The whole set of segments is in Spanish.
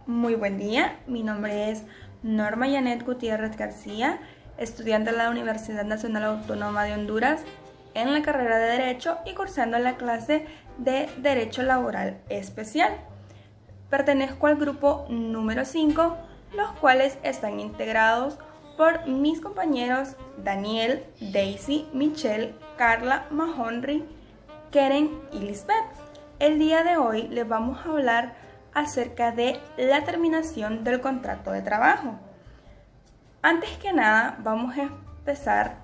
Muy buen día, mi nombre es Norma Janet Gutiérrez García, estudiante de la Universidad Nacional Autónoma de Honduras en la carrera de Derecho y cursando la clase de Derecho Laboral Especial. Pertenezco al grupo número 5, los cuales están integrados por mis compañeros Daniel, Daisy, Michelle, Carla, Mahonri, Keren y Lisbeth. El día de hoy les vamos a hablar acerca de la terminación del contrato de trabajo. Antes que nada, vamos a empezar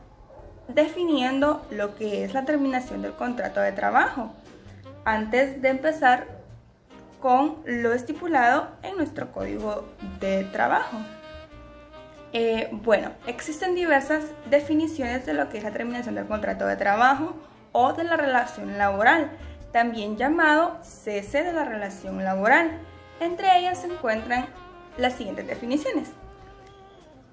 definiendo lo que es la terminación del contrato de trabajo, antes de empezar con lo estipulado en nuestro código de trabajo. Existen diversas definiciones de lo que es la terminación del contrato de trabajo o de la relación laboral, también llamado cese de la relación laboral. Entre ellas se encuentran las siguientes definiciones.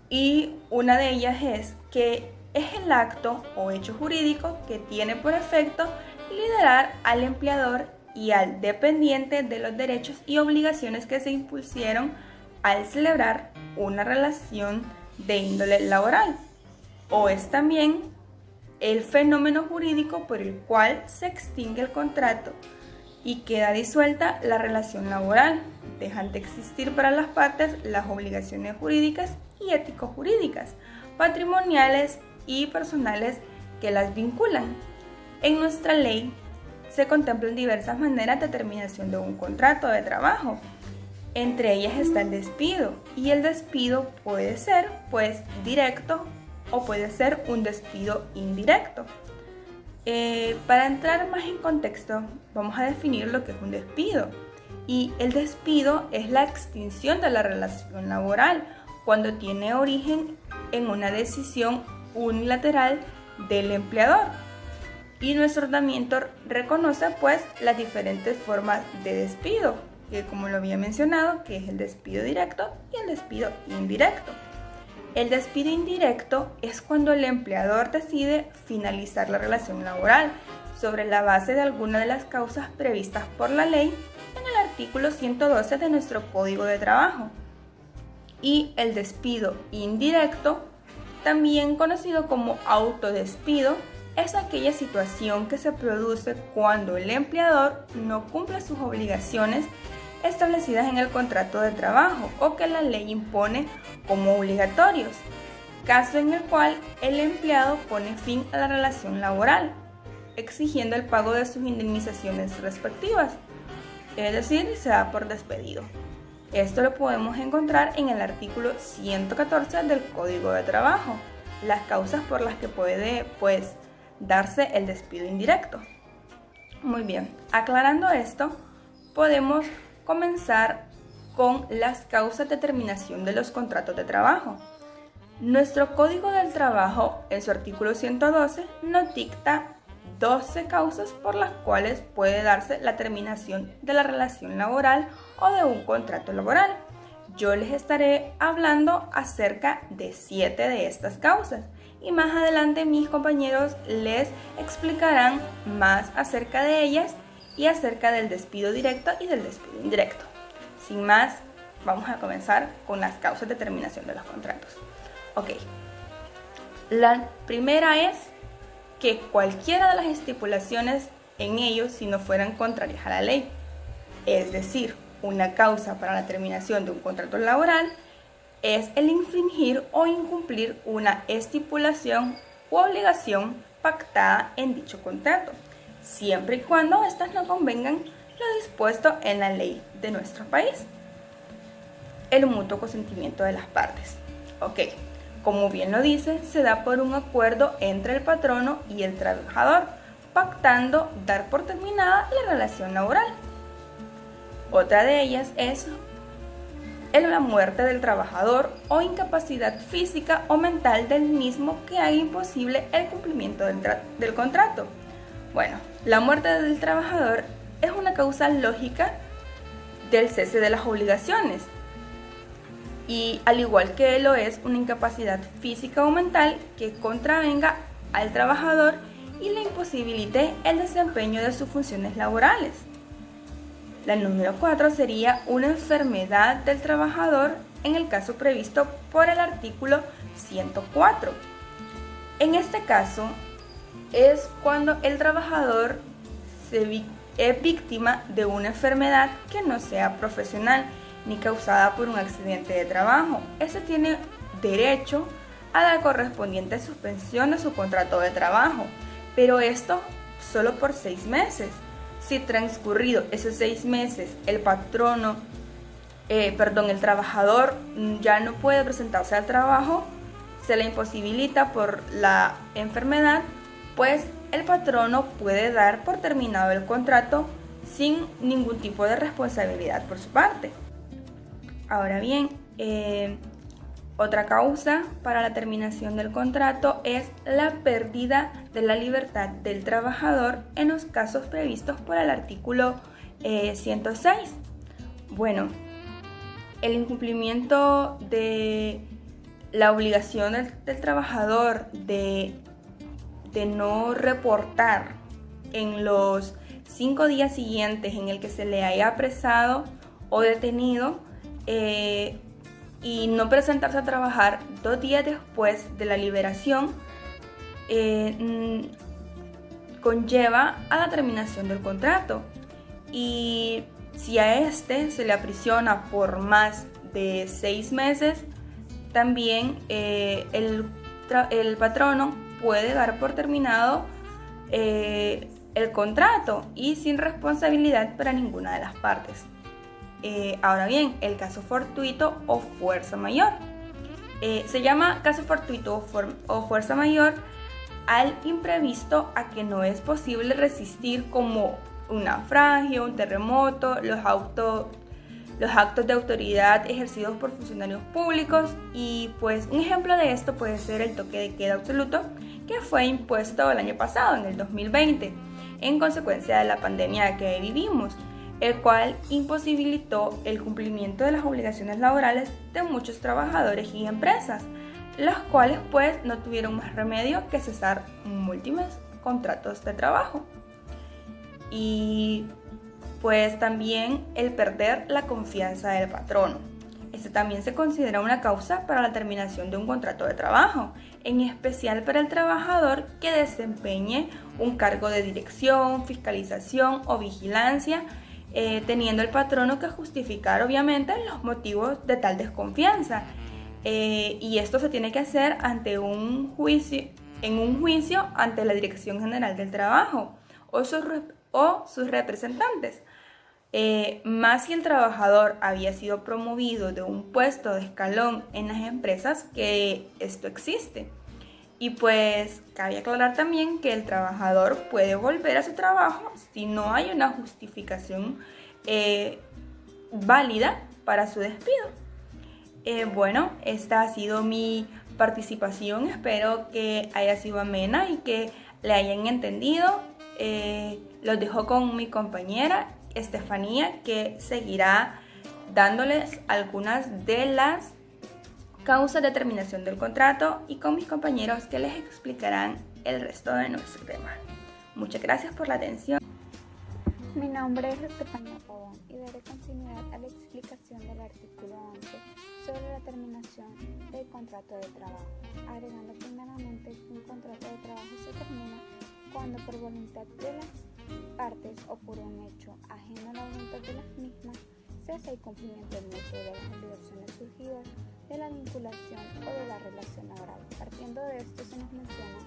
Y una de ellas es que es el acto o hecho jurídico que tiene por efecto liderar al empleador y al dependiente de los derechos y obligaciones que se impusieron al celebrar una relación de índole laboral. O es también el fenómeno jurídico por el cual se extingue el contrato y queda disuelta la relación laboral, dejan de existir para las partes las obligaciones jurídicas y ético-jurídicas, patrimoniales y personales que las vinculan. En nuestra ley se contemplan diversas maneras de terminación de un contrato de trabajo. Entre ellas está el despido, y el despido puede ser directo o puede ser un despido indirecto. Para entrar más en contexto, vamos a definir lo que es un despido. Y el despido es la extinción de la relación laboral cuando tiene origen en una decisión unilateral del empleador. Y nuestro ordenamiento reconoce las diferentes formas de despido, que como lo había mencionado, que es el despido directo y el despido indirecto. El despido indirecto es cuando el empleador decide finalizar la relación laboral sobre la base de alguna de las causas previstas por la ley en el artículo 112 de nuestro Código de Trabajo. Y el despido indirecto, también conocido como autodespido, es aquella situación que se produce cuando el empleador no cumple sus obligaciones establecidas en el contrato de trabajo o que la ley impone como obligatorios, caso en el cual el empleado pone fin a la relación laboral, exigiendo el pago de sus indemnizaciones respectivas, es decir, se da por despedido. Esto lo podemos encontrar en el artículo 114 del Código de Trabajo, las causas por las que puede darse el despido indirecto. Muy bien, aclarando esto, podemos comenzar con las causas de terminación de los contratos de trabajo. Nuestro Código del Trabajo, en su artículo 112, nos dicta 12 causas por las cuales puede darse la terminación de la relación laboral o de un contrato laboral. Yo les estaré hablando acerca de 7 de estas causas y más adelante mis compañeros les explicarán más acerca de ellas y acerca del despido directo y del despido indirecto. Sin más, vamos a comenzar con las causas de terminación de los contratos. Ok, la primera es que cualquiera de las estipulaciones en ellos si no fueran contrarias a la ley. Es decir, una causa para la terminación de un contrato laboral es el infringir o incumplir una estipulación u obligación pactada en dicho contrato, siempre y cuando éstas no convengan lo dispuesto en la ley de nuestro país. El mutuo consentimiento de las partes. Ok, como bien lo dice, se da por un acuerdo entre el patrono y el trabajador, pactando dar por terminada la relación laboral. Otra de ellas es la muerte del trabajador o incapacidad física o mental del mismo que haga imposible el cumplimiento del contrato. Bueno, la muerte del trabajador es una causa lógica del cese de las obligaciones y al igual que lo es una incapacidad física o mental que contravenga al trabajador y le imposibilite el desempeño de sus funciones laborales. La número 4 sería una enfermedad del trabajador en el caso previsto por el artículo 104. En este caso es cuando el trabajador es víctima de una enfermedad que no sea profesional ni causada por un accidente de trabajo. Este tiene derecho a la correspondiente suspensión de su contrato de trabajo, pero esto solo por 6 meses. Si transcurrido esos 6 meses el trabajador ya no puede presentarse al trabajo, se le imposibilita por la enfermedad, pues el patrono puede dar por terminado el contrato sin ningún tipo de responsabilidad por su parte. Ahora bien, otra causa para la terminación del contrato es la pérdida de la libertad del trabajador en los casos previstos por el artículo 106. Bueno, el incumplimiento de la obligación del trabajador de no reportar en los 5 días siguientes en el que se le haya apresado o detenido y no presentarse a trabajar 2 días después de la liberación conlleva a la terminación del contrato. Y si a este se le aprisiona por más de 6 meses, también el patrono puede dar por terminado el contrato y sin responsabilidad para ninguna de las partes. Ahora bien, el caso fortuito o fuerza mayor. Se llama caso fortuito o fuerza mayor al imprevisto a que no es posible resistir, como un naufragio, un terremoto, los actos de autoridad ejercidos por funcionarios públicos. Y pues un ejemplo de esto puede ser el toque de queda absoluto que fue impuesto el año pasado, en el 2020, en consecuencia de la pandemia que vivimos, el cual imposibilitó el cumplimiento de las obligaciones laborales de muchos trabajadores y empresas, los cuales pues no tuvieron más remedio que cesar múltiples contratos de trabajo. Y pues también el perder la confianza del patrono. Este también se considera una causa para la terminación de un contrato de trabajo, en especial para el trabajador que desempeñe un cargo de dirección, fiscalización o vigilancia, teniendo el patrono que justificar obviamente los motivos de tal desconfianza. Y esto se tiene que hacer ante un juicio ante la Dirección General del Trabajo o sus representantes. Más si el trabajador había sido promovido de un puesto de escalón en las empresas que esto existe. Y pues cabe aclarar también que el trabajador puede volver a su trabajo si no hay una justificación válida para su despido. Bueno, esta ha sido mi participación. Espero que haya sido amena y que le hayan entendido. Los dejo con mi compañera Estefanía, que seguirá dándoles algunas de las causas de terminación del contrato, y con mis compañeros que les explicarán el resto de nuestro tema. Muchas gracias por la atención. Mi nombre es Estefanía Pavón y daré continuidad a la explicación del artículo 11 sobre la terminación del contrato de trabajo, agregando primeramente que un contrato de trabajo se termina cuando por voluntad de las partes o por un hecho ajeno a la voluntad de las mismas cesa el cumplimiento mutuo de las obligaciones surgidas de la vinculación o de la relación laboral. Partiendo de esto se nos menciona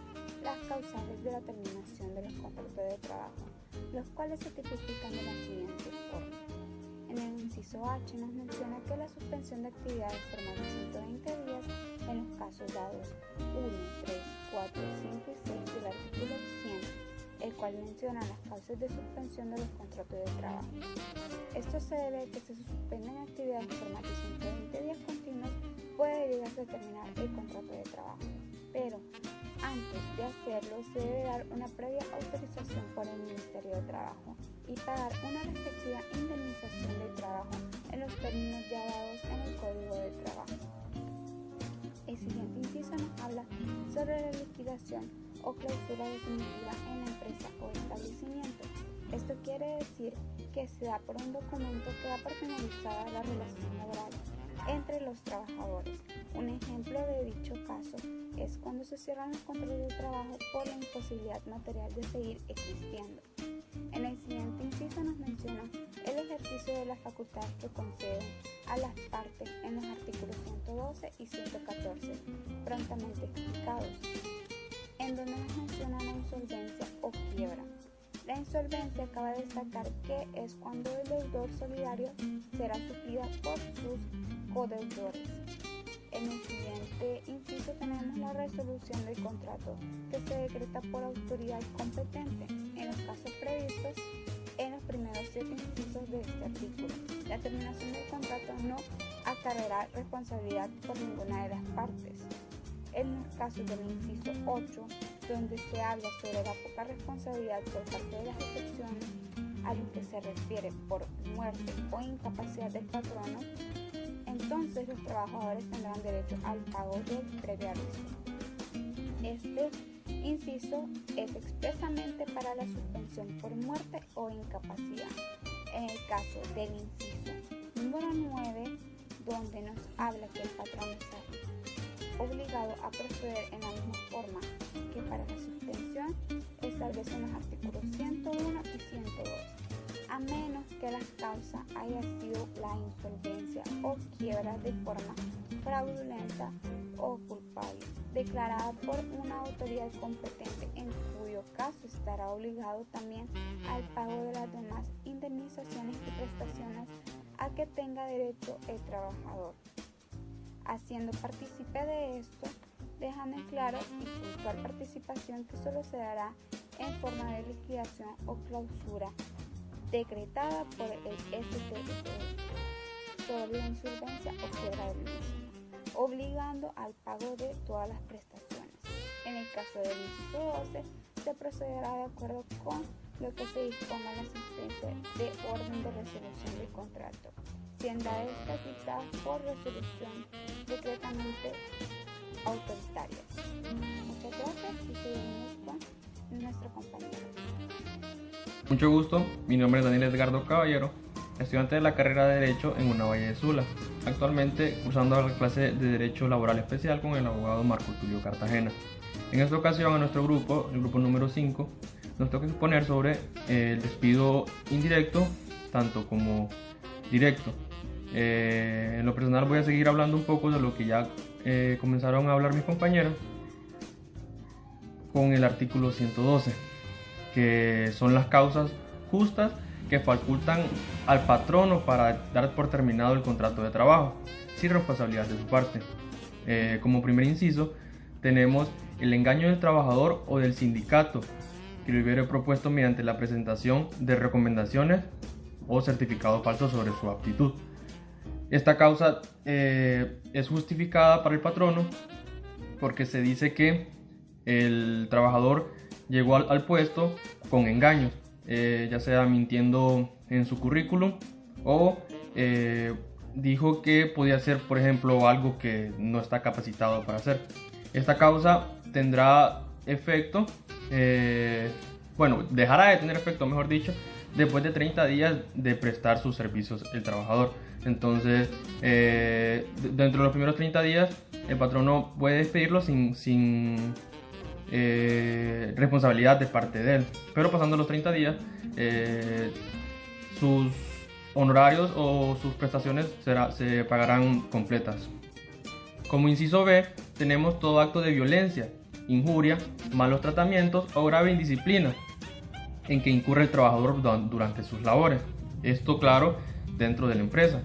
las causales de la terminación de los contratos de trabajo, los cuales se tipifican de la siguiente forma. En el inciso H nos menciona que la suspensión de actividades por más de 120 días en los casos dados 1, 3, 4, 5 y 6 del artículo 100, el cual menciona las causas de suspensión de los contratos de trabajo. Esto se debe a que se suspenden actividades por más de 120 días continuos, puede llegarse a terminar el contrato de trabajo, pero antes de hacerlo se debe dar una previa autorización por el Ministerio de Trabajo y pagar una respectiva indemnización de trabajo en los términos ya dados en el Código de Trabajo. El siguiente inciso nos habla sobre la liquidación o clausura definitiva en la empresa o establecimiento. Esto quiere decir que que se da por un documento que da por finalizada la relación laboral entre los trabajadores. Un ejemplo de dicho caso es cuando se cierran los contratos de trabajo por la imposibilidad material de seguir existiendo. En el siguiente inciso nos menciona el ejercicio de las facultades que conceden a las partes en los artículos 112 y 114, prontamente explicados, en donde nos menciona la insolvencia o quiebra. La insolvencia acaba de destacar que es cuando el deudor solidario será suplida por sus codeudores. En el siguiente inciso tenemos la resolución del contrato que se decreta por autoridad competente en los casos previstos en los primeros 7 incisos de este artículo. La terminación del contrato no acarreará responsabilidad por ninguna de las partes. En los casos del inciso 8, donde se habla sobre la poca responsabilidad por parte de las excepciones, a lo que se refiere por muerte o incapacidad del patrono, entonces los trabajadores tendrán derecho al pago del previo aviso. Este inciso es expresamente para la suspensión por muerte o incapacidad. En el caso del inciso número 9, donde nos habla que el patrón está obligado a proceder en la misma forma que para la suspensión, establecen los artículos 101 y 102. A menos que la causa haya sido la insolvencia o quiebra de forma fraudulenta o culpable, declarada por una autoridad competente, en cuyo caso estará obligado también al pago de las demás indemnizaciones y prestaciones a que tenga derecho el trabajador, haciendo partícipe de esto, dejando en claro y puntual participación que solo se dará en forma de liquidación o clausura decretada por el STS sobre la insolvencia o quiebra del mismo, obligando al pago de todas las prestaciones. En el caso del inciso 12, se procederá de acuerdo con lo que se disponga en la sentencia de orden de resolución del contrato, siendo esta dictada por resolución decretamente autoritarias. Muchas gracias y seguimos con nuestro compañero. Mucho gusto, mi nombre es Daniel Edgardo Caballero, estudiante de la carrera de Derecho en UNAVALLE de Sula, actualmente cursando la clase de Derecho Laboral Especial con el abogado Marco Tulio Cartagena. En esta ocasión a nuestro grupo, el grupo número 5, nos toca exponer sobre el despido indirecto, tanto como directo. En lo personal voy a seguir hablando un poco de lo que ya comenzaron a hablar mis compañeros con el artículo 112, que son las causas justas que facultan al patrono para dar por terminado el contrato de trabajo, sin responsabilidad de su parte. Como primer inciso, tenemos el engaño del trabajador o del sindicato, que lo hubiera propuesto mediante la presentación de recomendaciones o certificado falso sobre su aptitud. Esta causa es justificada para el patrono porque se dice que el trabajador llegó al puesto con engaños, ya sea mintiendo en su currículum o dijo que podía hacer, por ejemplo, algo que no está capacitado para hacer. Esta causa tendrá efecto, dejará de tener efecto, mejor dicho, después de 30 días de prestar sus servicios el trabajador. Entonces, dentro de los primeros 30 días, el patrono puede despedirlo sin responsabilidad de parte de él, pero pasando los 30 días, sus honorarios o sus prestaciones se pagarán completas. Como inciso B, tenemos todo acto de violencia, injuria, malos tratamientos o grave indisciplina en que incurre el trabajador durante sus labores. Esto, claro, dentro de la empresa.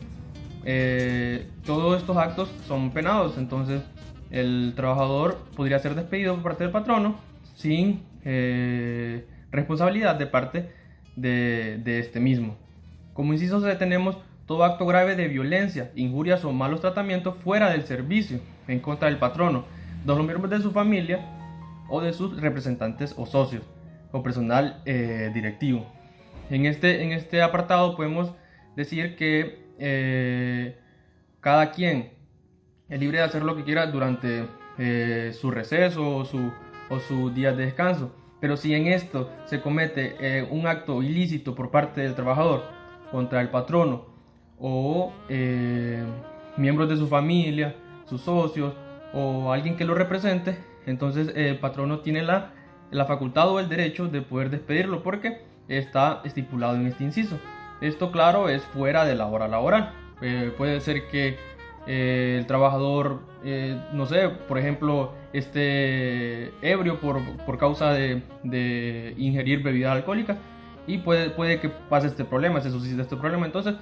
Todos estos actos son penados, entonces el trabajador podría ser despedido por parte del patrono sin responsabilidad de parte de este mismo. Como inciso C, tenemos todo acto grave de violencia, injurias o malos tratamientos fuera del servicio en contra del patrono, de los miembros de su familia o de sus representantes o socios o personal directivo. En este apartado podemos decir que cada quien es libre de hacer lo que quiera durante su receso o su día de descanso, pero si en esto se comete un acto ilícito por parte del trabajador contra el patrono o miembros de su familia, sus socios o alguien que lo represente, entonces el patrono tiene la facultad o el derecho de poder despedirlo porque está estipulado en este inciso. Esto, claro, es fuera de la hora laboral. Puede ser que el trabajador, no sé, por ejemplo, esté ebrio por causa de ingerir bebidas alcohólicas y puede que pase este problema, se suscite este problema. Entonces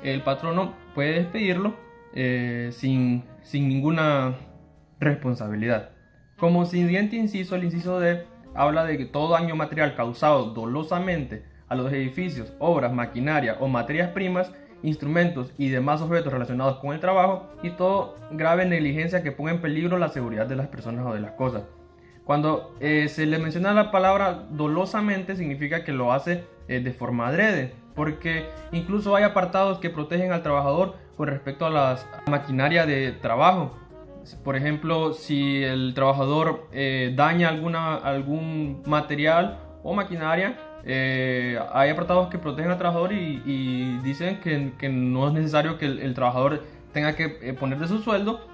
el patrono puede despedirlo sin ninguna responsabilidad. Como siguiente inciso, el inciso D habla de que todo daño material causado dolosamente a los edificios, obras, maquinaria o materias primas, instrumentos y demás objetos relacionados con el trabajo y todo grave negligencia que ponga en peligro la seguridad de las personas o de las cosas. Cuando se le menciona la palabra dolosamente, significa que lo hace de forma adrede, porque incluso hay apartados que protegen al trabajador con respecto a la maquinaria de trabajo. Por ejemplo, si el trabajador daña algún material o maquinaria, hay apartados que protegen al trabajador y dicen que no es necesario que el trabajador tenga que poner de su sueldo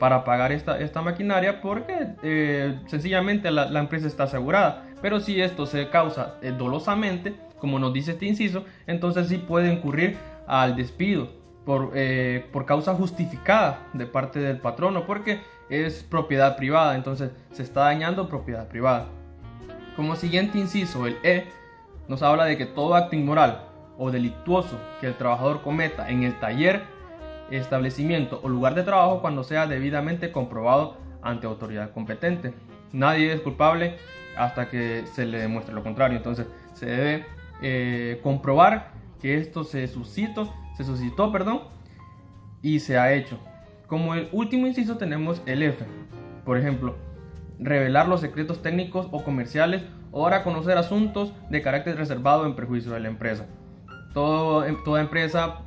para pagar esta maquinaria porque sencillamente la empresa está asegurada. Pero si esto se causa dolosamente, como nos dice este inciso, entonces sí puede incurrir al despido por causa justificada de parte del patrono, porque es propiedad privada, entonces se está dañando propiedad privada. Como siguiente inciso, el E nos habla de que todo acto inmoral o delictuoso que el trabajador cometa en el taller, establecimiento o lugar de trabajo cuando sea debidamente comprobado ante autoridad competente. Nadie es culpable hasta que se le demuestre lo contrario, entonces se debe comprobar que esto se suscitó, y se ha hecho. Como el último inciso tenemos el F. Por ejemplo, revelar los secretos técnicos o comerciales o dar a conocer asuntos de carácter reservado en perjuicio de la empresa. Toda empresa,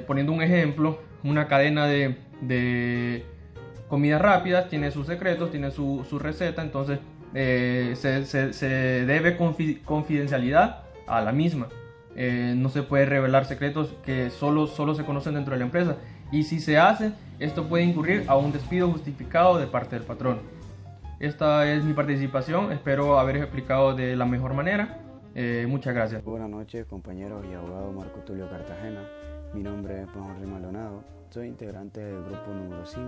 poniendo un ejemplo, una cadena de comidas rápidas tiene sus secretos, tiene su receta, entonces se debe confidencialidad a la misma. No se puede revelar secretos que solo se conocen dentro de la empresa, y si se hace, esto puede incurrir a un despido justificado de parte del patrón. Esta es mi participación, espero haber explicado de la mejor manera. Muchas gracias. Buenas noches, compañeros y abogado Marco Tulio Cartagena. Mi nombre es Juan Henry Maldonado, soy integrante del grupo número 5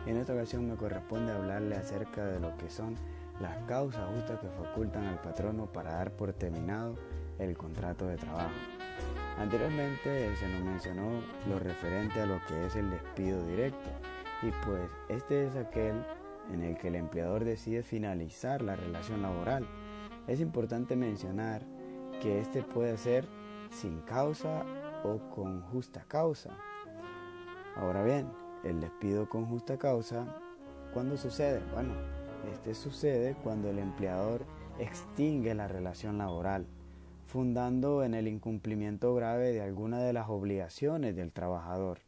y en esta ocasión me corresponde hablarle acerca de lo que son las causas justas que facultan al patrono para dar por terminado el contrato de trabajo. Anteriormente se nos mencionó lo referente a lo que es el despido directo, y pues este es aquel en el que el empleador decide finalizar la relación laboral. Es importante mencionar que este puede ser sin causa o con justa causa. Ahora bien, el despido con justa causa, ¿cuándo sucede? Bueno, este sucede cuando el empleador extingue la relación laboral, fundando en el incumplimiento grave de alguna de las obligaciones del trabajador.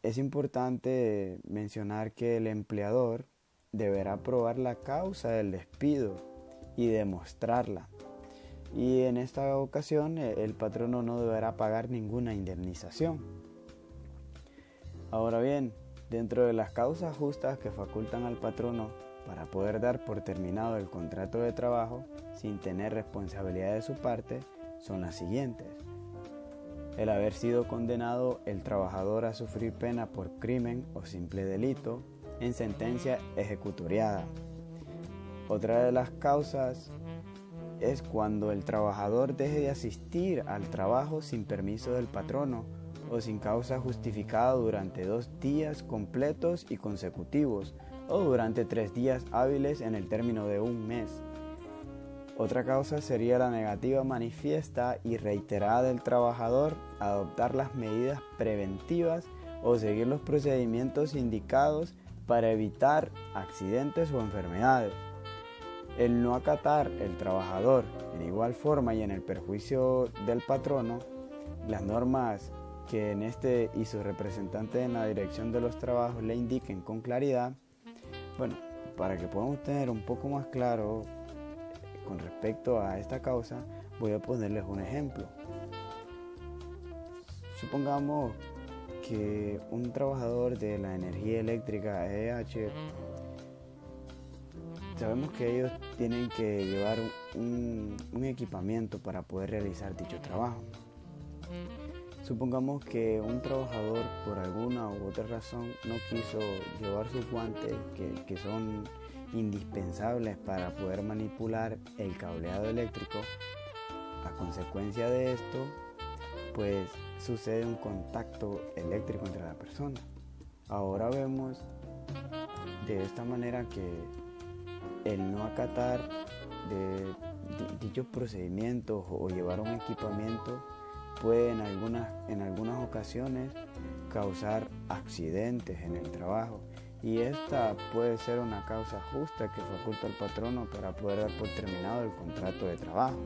Es importante mencionar que el empleador deberá probar la causa del despido y demostrarla. Y en esta ocasión el patrono no deberá pagar ninguna indemnización. Ahora bien, dentro de las causas justas que facultan al patrono para poder dar por terminado el contrato de trabajo sin tener responsabilidad de su parte, son las siguientes: el haber sido condenado el trabajador a sufrir pena por crimen o simple delito en sentencia ejecutoriada. Otra de las causas es cuando el trabajador deje de asistir al trabajo sin permiso del patrono o sin causa justificada durante 2 días completos y consecutivos o durante 3 días hábiles en el término de 1 mes. Otra causa sería la negativa manifiesta y reiterada del trabajador a adoptar las medidas preventivas o seguir los procedimientos indicados para evitar accidentes o enfermedades. El no acatar el trabajador en igual forma y en el perjuicio del patrono las normas que en este y su representante en la dirección de los trabajos le indiquen con claridad. Bueno, para que podamos tener un poco más claro con respecto a esta causa, voy a ponerles un ejemplo. Supongamos que un trabajador de la energía eléctrica EH, sabemos que ellos tienen que llevar un equipamiento para poder realizar dicho trabajo. Supongamos que un trabajador por alguna u otra razón no quiso llevar sus guantes que son indispensables para poder manipular el cableado eléctrico. A consecuencia de esto, pues sucede un contacto eléctrico entre la persona. Ahora vemos de esta manera que el no acatar de dichos procedimientos o llevar un equipamiento puede en algunas ocasiones causar accidentes en el trabajo, y esta puede ser una causa justa que faculta al patrono para poder dar por terminado el contrato de trabajo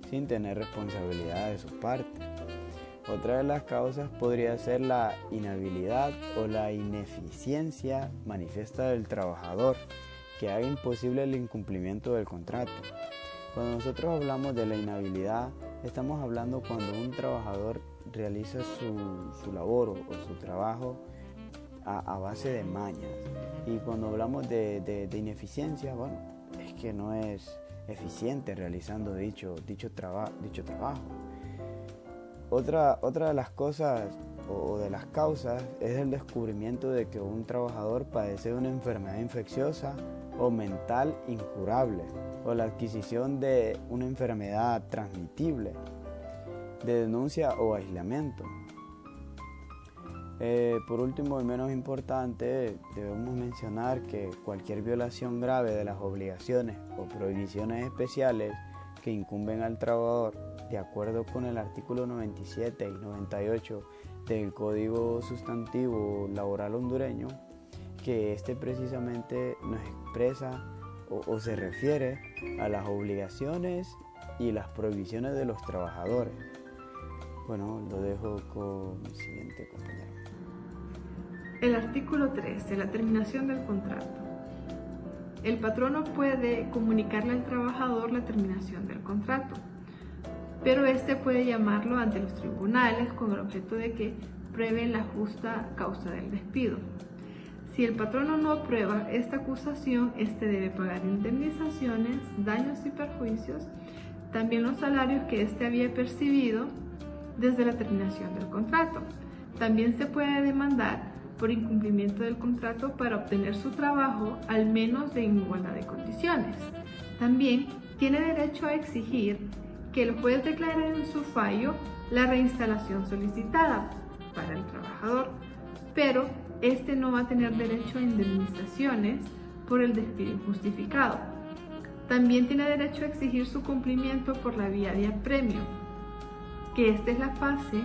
sin tener responsabilidad de su parte. Otra de las causas podría ser la inhabilidad o la ineficiencia manifiesta del trabajador que haga imposible el incumplimiento del contrato. Cuando nosotros hablamos de la inhabilidad, estamos hablando cuando un trabajador realiza su labor o su trabajo a base de mañas. Y cuando hablamos de ineficiencia, bueno, es que no es eficiente realizando dicho trabajo. Otra de las cosas o de las causas es el descubrimiento de que un trabajador padece de una enfermedad infecciosa o mental incurable, o la adquisición de una enfermedad transmitible, de denuncia o aislamiento. Por último y menos importante, debemos mencionar que cualquier violación grave de las obligaciones o prohibiciones especiales que incumben al trabajador, de acuerdo con el artículo 97 y 98 del Código Sustantivo Laboral hondureño, que este precisamente nos expresa o se refiere a las obligaciones y las prohibiciones de los trabajadores. Bueno, lo dejo con mi siguiente compañero. El artículo 3 de la terminación del contrato. El patrono puede comunicarle al trabajador la terminación del contrato, pero este puede llamarlo ante los tribunales con el objeto de que prueben la justa causa del despido. Si el patrono no aprueba esta acusación, este debe pagar indemnizaciones, daños y perjuicios, también los salarios que éste había percibido desde la terminación del contrato. También se puede demandar por incumplimiento del contrato para obtener su trabajo, al menos en igualdad de condiciones. También tiene derecho a exigir que el juez declare en su fallo la reinstalación solicitada para el trabajador, pero este no va a tener derecho a indemnizaciones por el despido injustificado. También tiene derecho a exigir su cumplimiento por la vía de apremio, que esta es la fase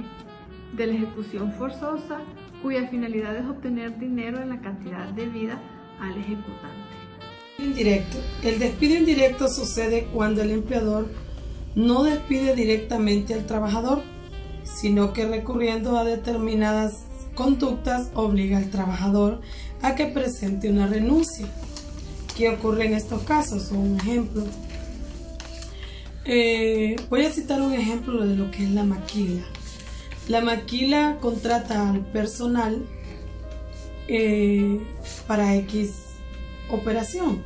de la ejecución forzosa cuya finalidad es obtener dinero en la cantidad debida al ejecutante. Indirecto. El despido indirecto sucede cuando el empleador no despide directamente al trabajador, sino que recurriendo a determinadas conductas obliga al trabajador a que presente una renuncia. ¿Qué ocurre en estos casos? Un ejemplo. Voy a citar un ejemplo de lo que es la maquila. La maquila contrata al personal para X operación,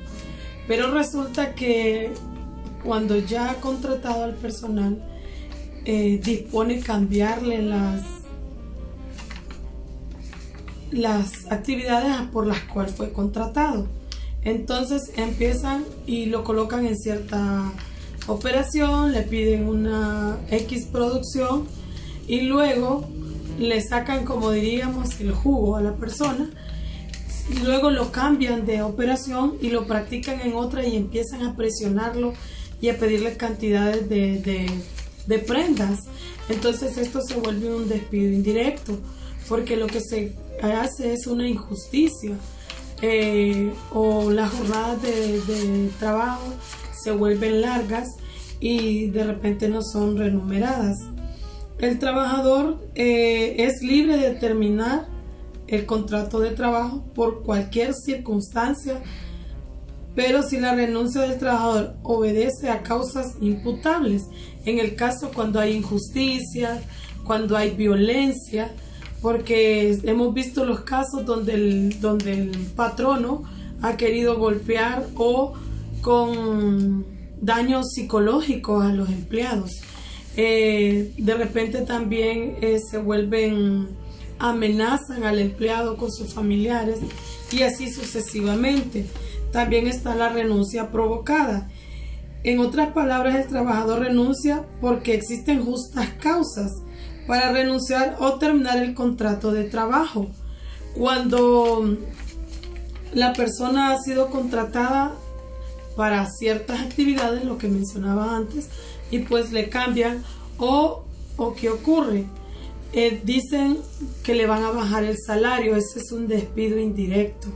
pero resulta que cuando ya ha contratado al personal dispone cambiarle las actividades por las cuales fue contratado. Entonces empiezan y lo colocan en cierta operación, le piden una X producción y luego le sacan, como diríamos, el jugo a la persona, y luego lo cambian de operación y lo practican en otra y empiezan a presionarlo y a pedirle cantidades de prendas. Entonces esto se vuelve un despido indirecto, porque lo que se hace es una injusticia, o las jornadas de trabajo se vuelven largas y de repente no son remuneradas. El trabajador es libre de terminar el contrato de trabajo por cualquier circunstancia, pero si la renuncia del trabajador obedece a causas imputables, en el caso cuando hay injusticia, cuando hay violencia, porque hemos visto los casos donde el patrono ha querido golpear o con daños psicológicos a los empleados. De repente también se amenazan al empleado con sus familiares y así sucesivamente. También está la renuncia provocada. En otras palabras, el trabajador renuncia porque existen justas causas para renunciar o terminar el contrato de trabajo. Cuando la persona ha sido contratada para ciertas actividades, lo que mencionaba antes, y pues le cambian o ¿qué ocurre? Dicen que le van a bajar el salario. Ese es un despido indirecto,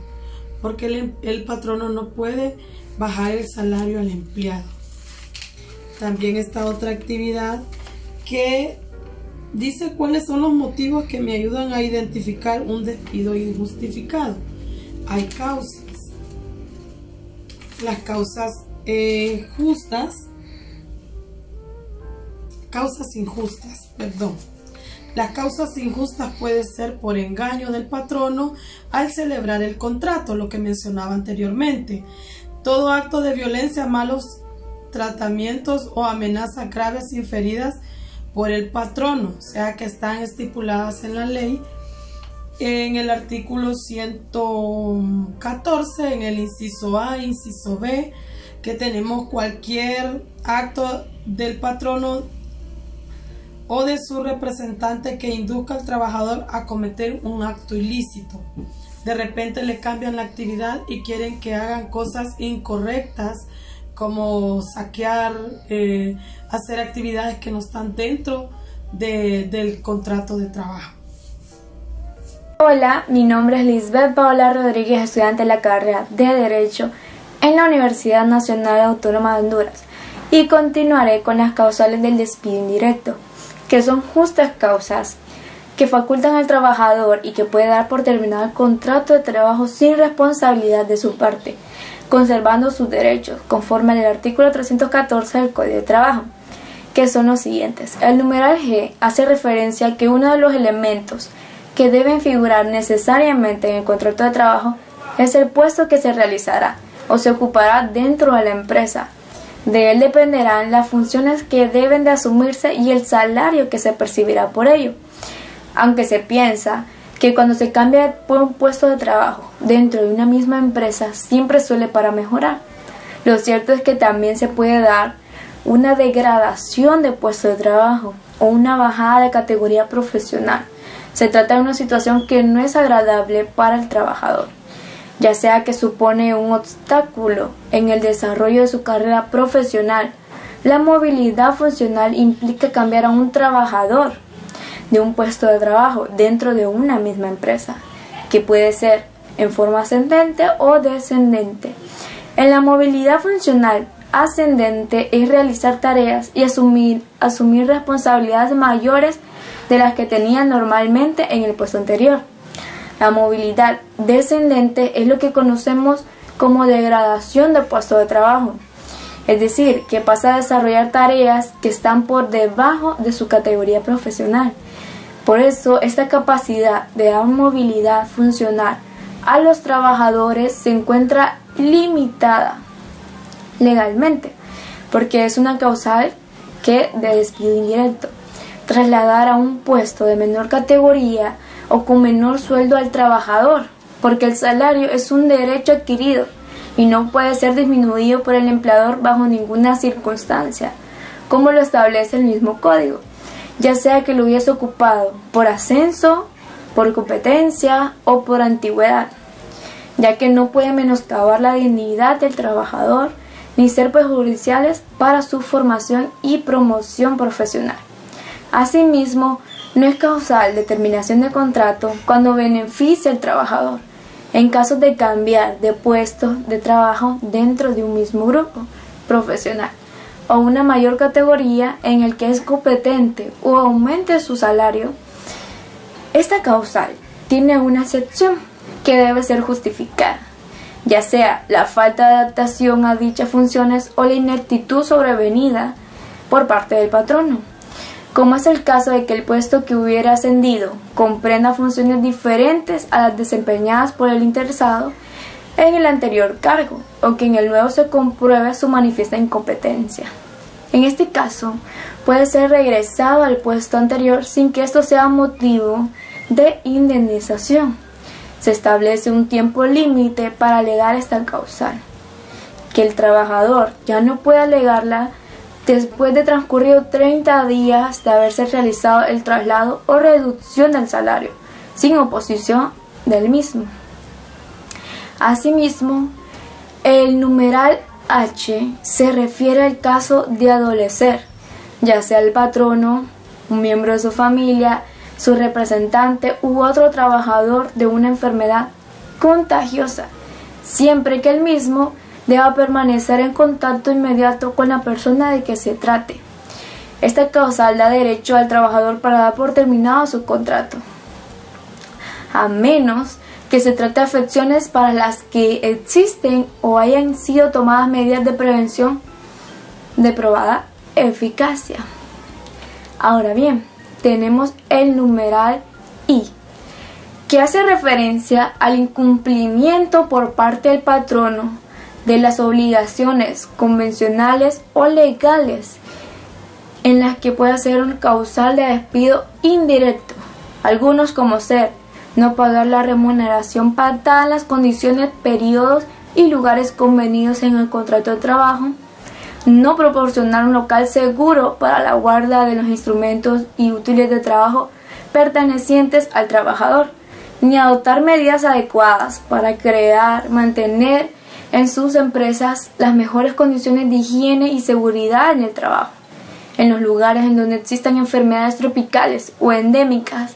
porque el patrono no puede bajar el salario al empleado. También está otra actividad que dice cuáles son los motivos que me ayudan a identificar un despido injustificado. Hay causas. Las causas injustas. Las causas injustas pueden ser por engaño del patrono al celebrar el contrato, lo que mencionaba anteriormente. Todo acto de violencia, malos tratamientos o amenazas graves inferidas por el patrono, o sea que están estipuladas en la ley, en el artículo 114, en el inciso A, inciso B, que tenemos cualquier acto del patrono o de su representante que induzca al trabajador a cometer un acto ilícito. De repente le cambian la actividad y quieren que hagan cosas incorrectas, como saquear, hacer actividades que no están dentro del contrato de trabajo. Hola, mi nombre es Lisbeth Paola Rodríguez, estudiante de la carrera de Derecho en la Universidad Nacional Autónoma de Honduras, y continuaré con las causales del despido indirecto, que son justas causas que facultan al trabajador y que puede dar por terminado el contrato de trabajo sin responsabilidad de su parte, conservando sus derechos, conforme al artículo 314 del Código de Trabajo, que son los siguientes. El numeral G hace referencia a que uno de los elementos que deben figurar necesariamente en el contrato de trabajo es el puesto que se realizará o se ocupará dentro de la empresa. De él dependerán las funciones que deben de asumirse y el salario que se percibirá por ello. Aunque se piensa que cuando se cambia por un puesto de trabajo dentro de una misma empresa siempre suele para mejorar, lo cierto es que también se puede dar una degradación de puesto de trabajo o una bajada de categoría profesional. Se trata de una situación que no es agradable para el trabajador, ya sea que supone un obstáculo en el desarrollo de su carrera profesional. La movilidad funcional implica cambiar a un trabajador de un puesto de trabajo dentro de una misma empresa, que puede ser en forma ascendente o descendente. En la movilidad funcional ascendente es realizar tareas y asumir responsabilidades mayores de las que tenía normalmente en el puesto anterior. La movilidad descendente es lo que conocemos como degradación de puesto de trabajo, es decir, que pasa a desarrollar tareas que están por debajo de su categoría profesional. Por eso, esta capacidad de dar movilidad funcional a los trabajadores se encuentra limitada legalmente, porque es una causal de despido indirecto. Trasladar a un puesto de menor categoría o con menor sueldo al trabajador, porque el salario es un derecho adquirido y no puede ser disminuido por el empleador bajo ninguna circunstancia, como lo establece el mismo código, ya sea que lo hubiese ocupado por ascenso, por competencia o por antigüedad, ya que no puede menoscabar la dignidad del trabajador ni ser perjudiciales para su formación y promoción profesional. Asimismo, no es causal de terminación de contrato cuando beneficia al trabajador, en caso de cambiar de puesto de trabajo dentro de un mismo grupo profesional o una mayor categoría en el que es competente o aumente su salario. Esta causal tiene una excepción que debe ser justificada, ya sea la falta de adaptación a dichas funciones o la ineptitud sobrevenida por parte del patrono. como es el caso de que el puesto que hubiera ascendido comprenda funciones diferentes a las desempeñadas por el interesado en el anterior cargo, o que en el nuevo se compruebe su manifiesta incompetencia. En este caso, puede ser regresado al puesto anterior sin que esto sea motivo de indemnización. Se establece un tiempo límite para alegar esta causal, que el trabajador ya no puede alegarla después de transcurrido 30 días de haberse realizado el traslado o reducción del salario, sin oposición del mismo. Asimismo, el numeral H se refiere al caso de adolecer, ya sea el patrono, un miembro de su familia, su representante u otro trabajador de una enfermedad contagiosa, siempre que el mismo deba permanecer en contacto inmediato con la persona de que se trate. Esta causal da derecho al trabajador para dar por terminado su contrato, a menos que se trate de afecciones para las que existen o hayan sido tomadas medidas de prevención de probada eficacia. Ahora bien, tenemos el numeral I, que hace referencia al incumplimiento por parte del patrono de las obligaciones convencionales o legales en las que puede ser un causal de despido indirecto, algunos como ser no pagar la remuneración pactada en las condiciones, periodos y lugares convenidos en el contrato de trabajo, no proporcionar un local seguro para la guarda de los instrumentos y útiles de trabajo pertenecientes al trabajador, ni adoptar medidas adecuadas para crear, mantener en sus empresas las mejores condiciones de higiene y seguridad en el trabajo. En los lugares en donde existan enfermedades tropicales o endémicas,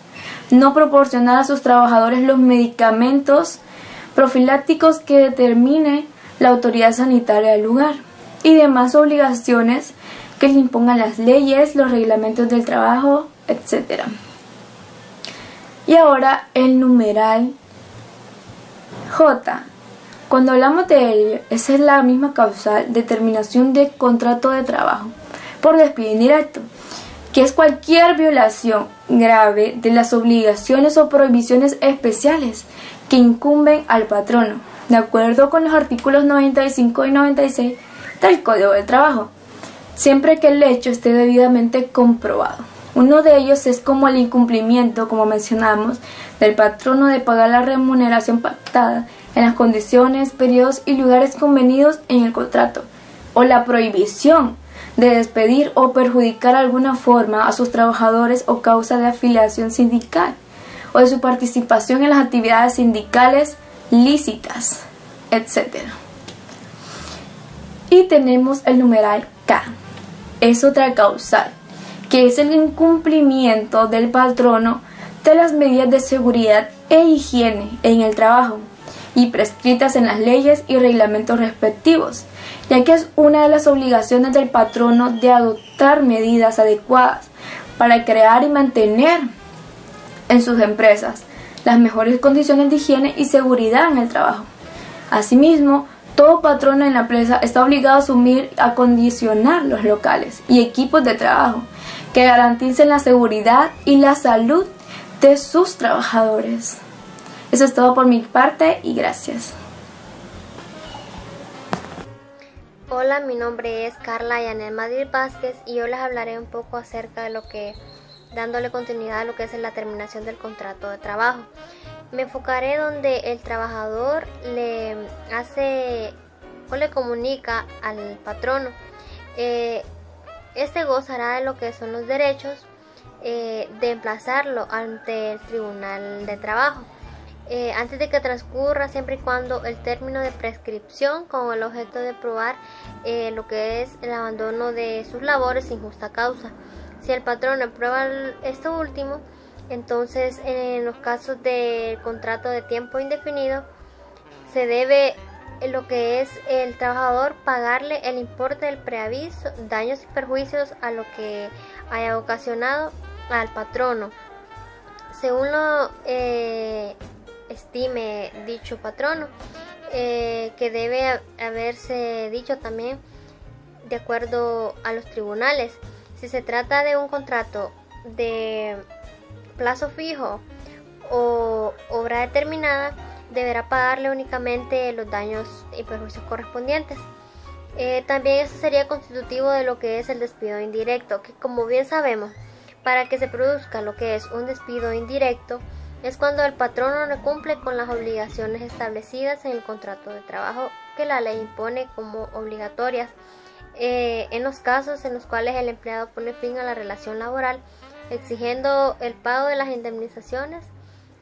no proporcionar a sus trabajadores los medicamentos profilácticos que determine la autoridad sanitaria del lugar y demás obligaciones que le impongan las leyes, los reglamentos del trabajo, etc. Y ahora el numeral J. Cuando hablamos de ello, esa es la misma causal de terminación de contrato de trabajo por despido indirecto, que es cualquier violación grave de las obligaciones o prohibiciones especiales que incumben al patrono, de acuerdo con los artículos 95 y 96 del Código del Trabajo, siempre que el hecho esté debidamente comprobado. Uno de ellos es como el incumplimiento, como mencionamos, del patrono de pagar la remuneración pactada en las condiciones, periodos y lugares convenidos en el contrato, o la prohibición de despedir o perjudicar de alguna forma a sus trabajadores o causa de afiliación sindical, o de su participación en las actividades sindicales lícitas, etc. Y tenemos el numeral K, es otra causal, que es el incumplimiento del patrono de las medidas de seguridad e higiene en el trabajo y prescritas en las leyes y reglamentos respectivos, ya que es una de las obligaciones del patrono de adoptar medidas adecuadas para crear y mantener en sus empresas las mejores condiciones de higiene y seguridad en el trabajo. Asimismo, todo patrono en la empresa está obligado a asumir y acondicionar los locales y equipos de trabajo que garanticen la seguridad y la salud de sus trabajadores. Eso es todo por mi parte y gracias. Hola, mi nombre es Carla Yanel Madrid Vázquez y yo les hablaré un poco acerca de dándole continuidad a lo que es la terminación del contrato de trabajo. Me enfocaré donde el trabajador le hace o le comunica al patrono. Este gozará de lo que son los derechos de emplazarlo ante el Tribunal de Trabajo antes de que transcurra, siempre y cuando el término de prescripción, con el objeto de probar lo que es el abandono de sus labores sin justa causa. Si el patrón aprueba esto último, entonces en los casos de contrato de tiempo indefinido se debe lo que es el trabajador pagarle el importe del preaviso, daños y perjuicios a lo que haya ocasionado al patrono, según lo estime dicho patrono, que debe haberse dicho también de acuerdo a los tribunales. Si se trata de un contrato de plazo fijo o obra determinada, deberá pagarle únicamente los daños y perjuicios correspondientes. También eso sería constitutivo de lo que es el despido indirecto, que como bien sabemos, para que se produzca lo que es un despido indirecto, es cuando el patrono no cumple con las obligaciones establecidas en el contrato de trabajo que la ley impone como obligatorias, en los casos en los cuales el empleado pone fin a la relación laboral, exigiendo el pago de las indemnizaciones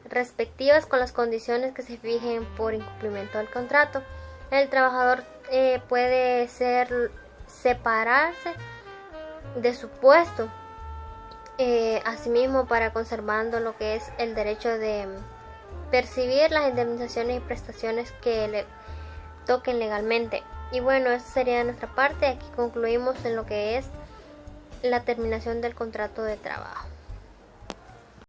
respectivas con las condiciones que se fijen por incumplimiento del contrato. El trabajador puede separarse de su puesto, asimismo para conservando lo que es el derecho de percibir las indemnizaciones y prestaciones que le toquen legalmente. Y bueno, eso sería de nuestra parte. Aquí concluimos en lo que es la terminación del contrato de trabajo.